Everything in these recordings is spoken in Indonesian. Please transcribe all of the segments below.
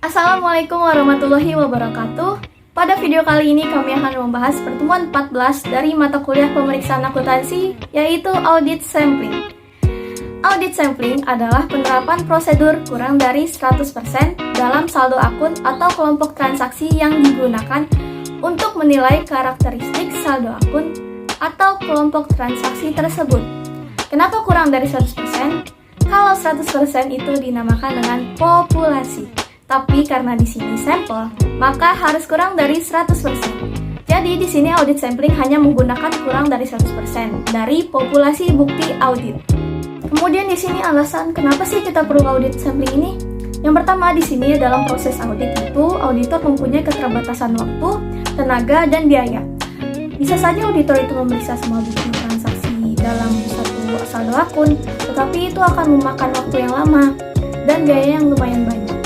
Assalamualaikum warahmatullahi wabarakatuh. Pada video kali ini kami akan membahas pertemuan 14 dari mata kuliah pemeriksaan akuntansi, yaitu audit sampling. Audit sampling adalah penerapan prosedur kurang dari 100% dalam saldo akun atau kelompok transaksi yang digunakan untuk menilai karakteristik saldo akun atau kelompok transaksi tersebut. Kenapa kurang dari 100%? Kalau 100% itu dinamakan dengan populasi. Tapi karena di sini sampel, maka harus kurang dari 100%. Jadi di sini audit sampling hanya menggunakan kurang dari 100% dari populasi bukti audit. Kemudian di sini alasan kenapa sih kita perlu audit sampling ini? Yang pertama di sini dalam proses audit itu auditor mempunyai keterbatasan waktu, tenaga, dan biaya. Bisa saja auditor itu memeriksa semua bukti transaksi dalam satu saldo akun, tetapi itu akan memakan waktu yang lama dan biaya yang lumayan banyak.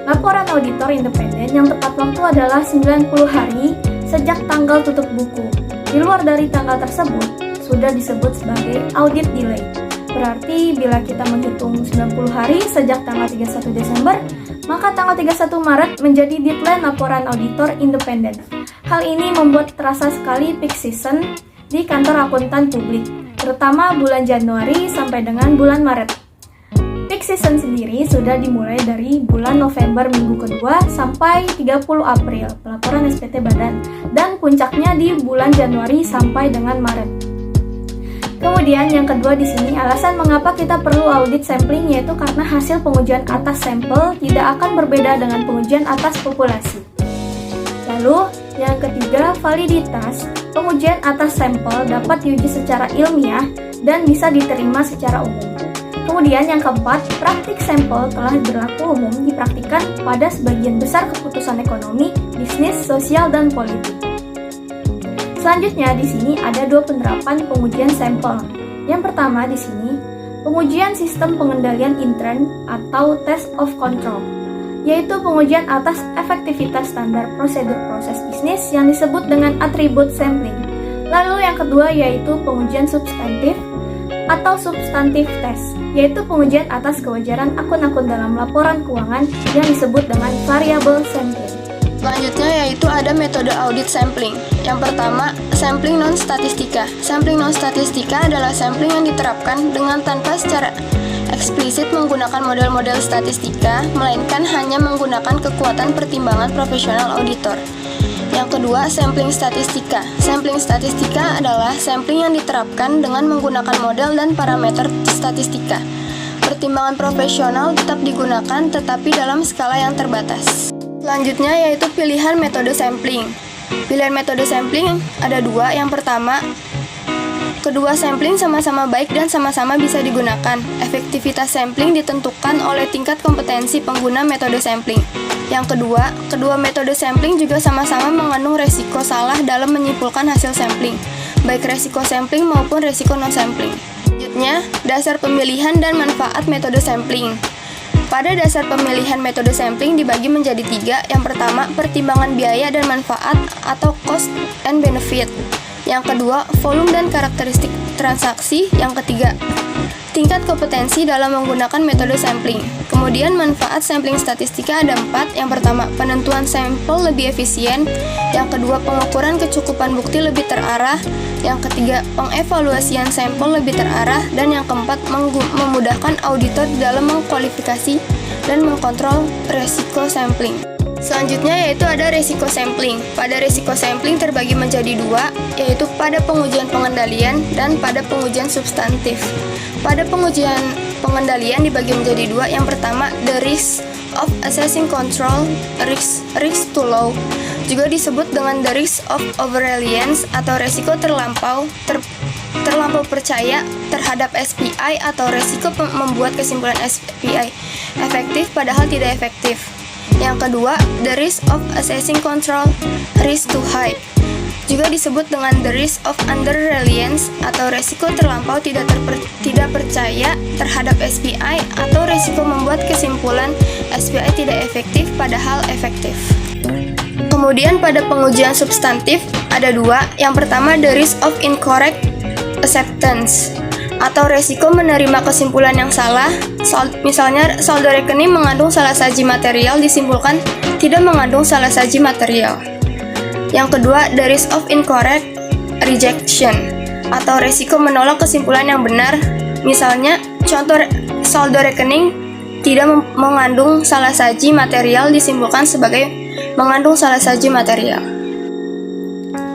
Laporan auditor independen yang tepat waktu adalah 90 hari sejak tanggal tutup buku. Di luar dari tanggal tersebut, sudah disebut sebagai audit delay. Berarti bila kita menghitung 90 hari sejak tanggal 31 Desember, maka tanggal 31 Maret menjadi deadline laporan auditor independen. Hal ini membuat terasa sekali peak season di kantor akuntan publik, terutama bulan Januari sampai dengan bulan Maret. Peak season sendiri sudah dimulai dari bulan November minggu kedua sampai 30 April pelaporan SPT badan, dan puncaknya di bulan Januari sampai dengan Maret. Kemudian yang kedua di sini alasan mengapa kita perlu audit sampling, yaitu karena hasil pengujian atas sampel tidak akan berbeda dengan pengujian atas populasi. Lalu yang ketiga, validitas pengujian atas sampel dapat diuji secara ilmiah dan bisa diterima secara umum. Kemudian yang keempat, praktik sampel telah berlaku umum dipraktikkan pada sebagian besar keputusan ekonomi, bisnis, sosial, dan politik. Selanjutnya di sini ada dua penerapan pengujian sampel. Yang pertama di sini, pengujian sistem pengendalian intern atau test of control, yaitu pengujian atas efektivitas standar prosedur proses bisnis yang disebut dengan atribut sampling. Lalu yang kedua yaitu pengujian substantif atau substantif test, yaitu pengujian atas kewajaran akun-akun dalam laporan keuangan yang disebut dengan variable sampling. Selanjutnya yaitu ada metode audit sampling. Yang pertama, sampling non-statistika. Sampling non-statistika adalah sampling yang diterapkan dengan tanpa secara eksplisit menggunakan model-model statistika, melainkan hanya menggunakan kekuatan pertimbangan profesional auditor. Yang kedua, sampling statistika. Sampling statistika adalah sampling yang diterapkan dengan menggunakan model dan parameter statistika. Pertimbangan profesional tetap digunakan tetapi dalam skala yang terbatas. Selanjutnya yaitu pilihan metode sampling. Pilihan metode sampling ada dua. Yang pertama, kedua sampling sama-sama baik dan sama-sama bisa digunakan. Efektivitas sampling ditentukan oleh tingkat kompetensi pengguna metode sampling. Yang kedua, kedua metode sampling juga sama-sama mengandung resiko salah dalam menyimpulkan hasil sampling, baik resiko sampling maupun resiko non-sampling. Selanjutnya, dasar pemilihan dan manfaat metode sampling. Pada dasar pemilihan metode sampling dibagi menjadi tiga. Yang pertama, pertimbangan biaya dan manfaat atau cost and benefit. Yang kedua, volume dan karakteristik transaksi. Yang ketiga, tingkat kompetensi dalam menggunakan metode sampling. Kemudian manfaat sampling statistika ada 4. Yang pertama, penentuan sampel lebih efisien. Yang kedua, pengukuran kecukupan bukti lebih terarah. Yang ketiga, pengevaluasian sampel lebih terarah. Dan yang keempat, memudahkan auditor dalam mengkualifikasi dan mengkontrol resiko sampling. Selanjutnya yaitu ada resiko sampling. Pada resiko sampling terbagi menjadi dua, yaitu pada pengujian pengendalian dan pada pengujian substantif. Pada pengujian pengendalian dibagi menjadi dua. Yang pertama, the risk of assessing control, risk too low, juga disebut dengan the risk of over-reliance atau resiko terlampau percaya terhadap SPI atau resiko membuat kesimpulan SPI efektif padahal tidak efektif. Yang kedua, the risk of assessing control, risk too high, juga disebut dengan the risk of under-reliance atau resiko terlampau tidak percaya terhadap SPI atau resiko membuat kesimpulan SPI tidak efektif padahal efektif. Kemudian pada pengujian substantif ada dua. Yang pertama, the risk of incorrect acceptance. atau resiko menerima kesimpulan yang salah. Misalnya, saldo rekening mengandung salah saji material disimpulkan tidak mengandung salah saji material. Yang kedua, the risk of incorrect rejection, atau resiko menolak kesimpulan yang benar. Misalnya, contoh saldo rekening tidak mengandung salah saji material disimpulkan sebagai mengandung salah saji material.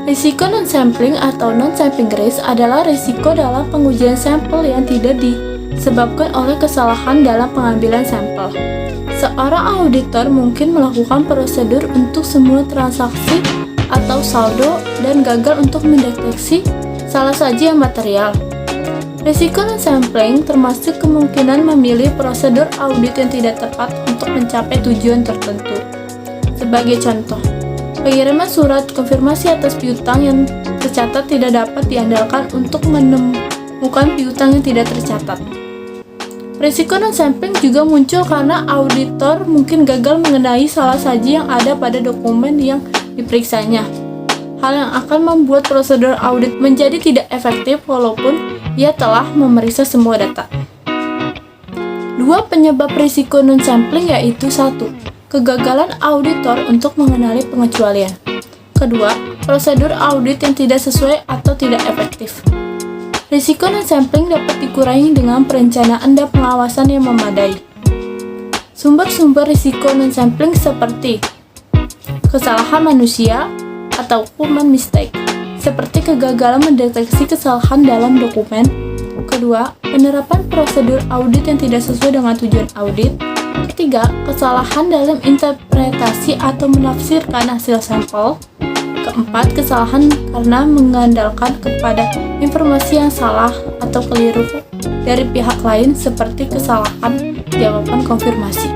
Risiko non-sampling atau non-sampling risk adalah risiko dalam pengujian sampel yang tidak disebabkan oleh kesalahan dalam pengambilan sampel. Seorang auditor mungkin melakukan prosedur untuk semua transaksi atau saldo dan gagal untuk mendeteksi salah saji yang material. Risiko non-sampling termasuk kemungkinan memilih prosedur audit yang tidak tepat untuk mencapai tujuan tertentu. Sebagai contoh, pengiriman surat konfirmasi atas piutang yang tercatat tidak dapat diandalkan untuk menemukan piutang yang tidak tercatat. Risiko non-sampling juga muncul karena auditor mungkin gagal mengenai salah saji yang ada pada dokumen yang diperiksanya. Hal yang akan membuat prosedur audit menjadi tidak efektif walaupun ia telah memeriksa semua data. Dua penyebab risiko non-sampling yaitu 1. Kegagalan auditor untuk mengenali pengecualian. Kedua, prosedur audit yang tidak sesuai atau tidak efektif. Risiko non-sampling dapat dikurangi dengan perencanaan dan pengawasan yang memadai. Sumber-sumber risiko non-sampling seperti kesalahan manusia atau human mistake, seperti kegagalan mendeteksi kesalahan dalam dokumen. Kedua, penerapan prosedur audit yang tidak sesuai dengan tujuan audit. Ketiga, kesalahan dalam interpretasi atau menafsirkan hasil sampel. Keempat, kesalahan karena mengandalkan kepada informasi yang salah atau keliru dari pihak lain seperti kesalahan jawaban konfirmasi.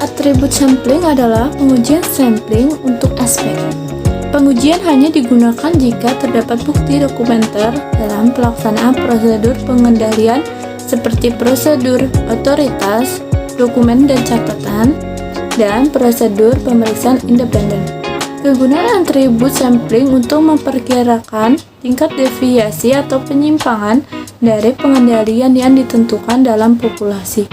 Atribut sampling adalah pengujian sampling untuk aspek. Pengujian hanya digunakan jika terdapat bukti dokumenter dalam pelaksanaan prosedur pengendalian seperti prosedur otoritas, dokumen dan catatan, dan prosedur pemeriksaan independen. Kegunaan atribut sampling untuk memperkirakan tingkat deviasi atau penyimpangan dari pengendalian yang ditentukan dalam populasi.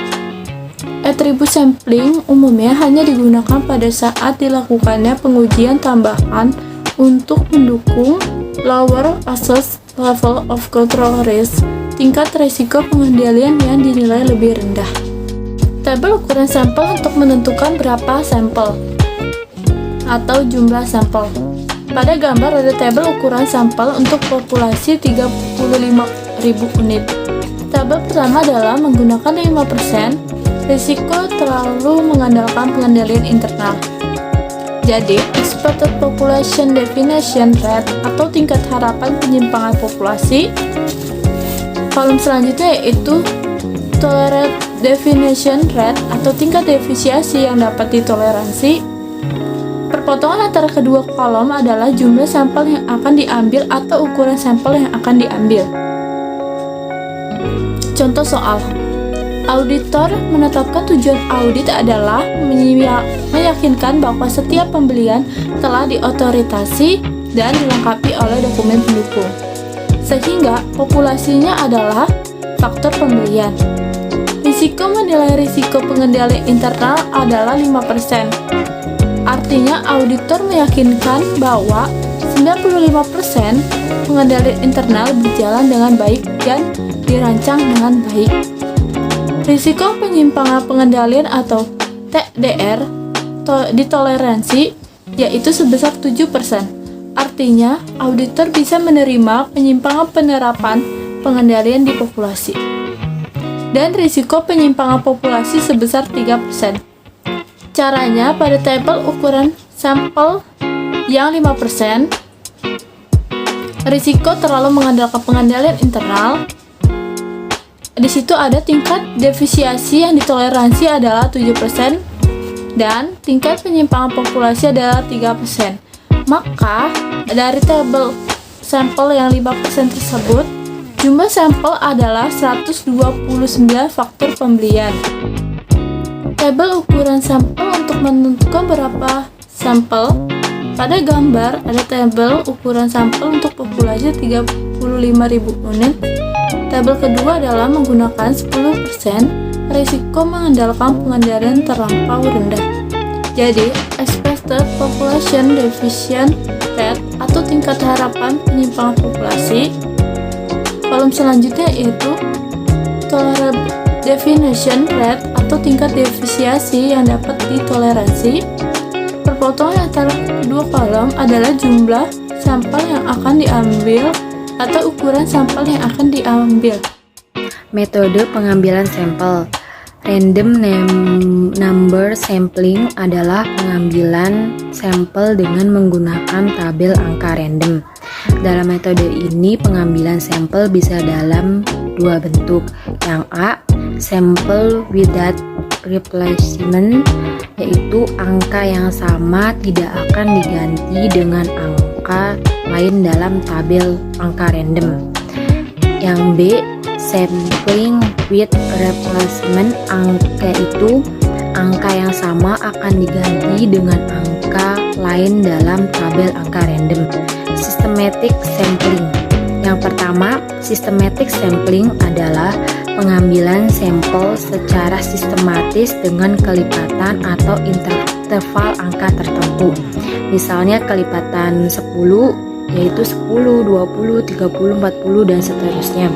Atribut sampling umumnya hanya digunakan pada saat dilakukannya pengujian tambahan untuk mendukung lower assessed level of control risk, tingkat risiko pengendalian yang dinilai lebih rendah. Tabel ukuran sampel untuk menentukan berapa sampel atau jumlah sampel. Pada gambar ada tabel ukuran sampel untuk populasi 35.000 unit. Tabel pertama adalah menggunakan 5%, risiko terlalu mengandalkan pengendalian internal. Jadi, expected population definition rate atau tingkat harapan penyimpangan populasi. Kolom selanjutnya yaitu tolerant definition rate atau tingkat deviasi yang dapat ditoleransi. Perpotongan antara kedua kolom adalah jumlah sampel yang akan diambil atau ukuran sampel yang akan diambil. Contoh soal. Auditor menetapkan tujuan audit adalah meyakinkan bahwa setiap pembelian telah diotorisasi dan dilengkapi oleh dokumen pendukung. Sehingga populasinya adalah faktor pembelian. Risiko menilai risiko pengendalian internal adalah 5%. Artinya auditor meyakinkan bahwa 95% pengendalian internal berjalan dengan baik dan dirancang dengan baik. Risiko penyimpangan pengendalian atau TDR ditoleransi yaitu sebesar 7%. Artinya, auditor bisa menerima penyimpangan penerapan pengendalian di populasi. Dan risiko penyimpangan populasi sebesar 3%. Caranya, pada tabel ukuran sampel yang 5%, risiko terlalu mengandalkan pengendalian internal. Di situ ada tingkat deviasi yang ditoleransi adalah 7% dan tingkat penyimpangan populasi adalah 3%. Maka, dari tabel sampel yang 5% tersebut, jumlah sampel adalah 129 faktor pembelian. Tabel ukuran sampel untuk menentukan berapa sampel. Pada gambar, ada tabel ukuran sampel untuk populasi 35.000 25.000 unit. Tabel kedua adalah menggunakan 10% risiko mengandalkan pengendalian terlampau rendah. Jadi, expected population deviation rate atau tingkat harapan penyimpangan populasi. Kolom selanjutnya yaitu tolerable deviation rate atau tingkat deviasi yang dapat ditoleransi. Perpotongan antara kedua kolom adalah jumlah sampel yang akan diambil atau ukuran sampel yang akan diambil. Metode pengambilan sampel. Random number sampling adalah pengambilan sampel dengan menggunakan tabel angka random. Dalam metode ini, pengambilan sampel bisa dalam dua bentuk. Yang A, sampel without replacement, yaitu angka yang sama tidak akan diganti dengan angka lain dalam tabel angka random. Yang B, sampling with replacement, angka yang sama akan diganti dengan angka lain dalam tabel angka random. Systematic sampling. Yang pertama, systematic sampling adalah pengambilan sampel secara sistematis dengan kelipatan atau interval angka tertentu. Misalnya kelipatan 10, yaitu 10, 20, 30, 40, dan seterusnya.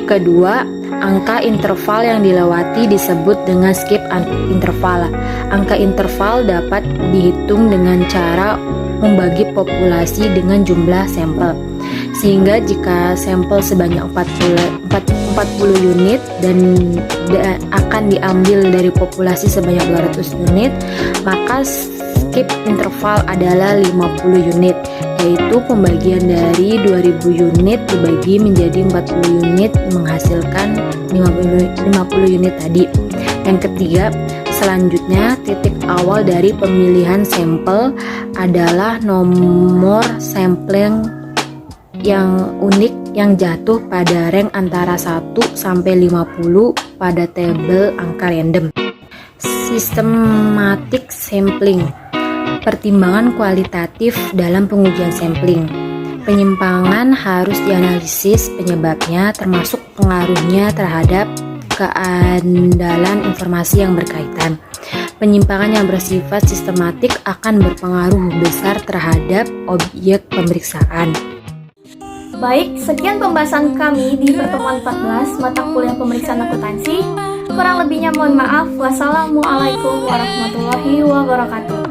Kedua, angka interval yang dilewati disebut dengan skip interval. Angka interval dapat dihitung dengan cara membagi populasi dengan jumlah sampel. Sehingga jika sampel sebanyak 40 unit dan akan diambil dari populasi sebanyak 200 unit, maka skip interval adalah 50 unit, yaitu pembagian dari 2000 unit dibagi menjadi 40 unit menghasilkan 50 unit tadi. Yang ketiga, selanjutnya titik awal dari pemilihan sampel adalah nomor sampling yang unik yang jatuh pada rank antara 1 sampai 50 pada tabel angka random. Systematic sampling. Pertimbangan kualitatif dalam pengujian sampling. Penyimpangan harus dianalisis penyebabnya, termasuk pengaruhnya terhadap keandalan informasi yang berkaitan. Penyimpangan yang bersifat sistematik akan berpengaruh besar terhadap objek pemeriksaan. Baik, sekian pembahasan kami di pertemuan 14 mata kuliah pemeriksaan akuntansi. Kurang lebihnya mohon maaf. Wassalamualaikum warahmatullahi wabarakatuh.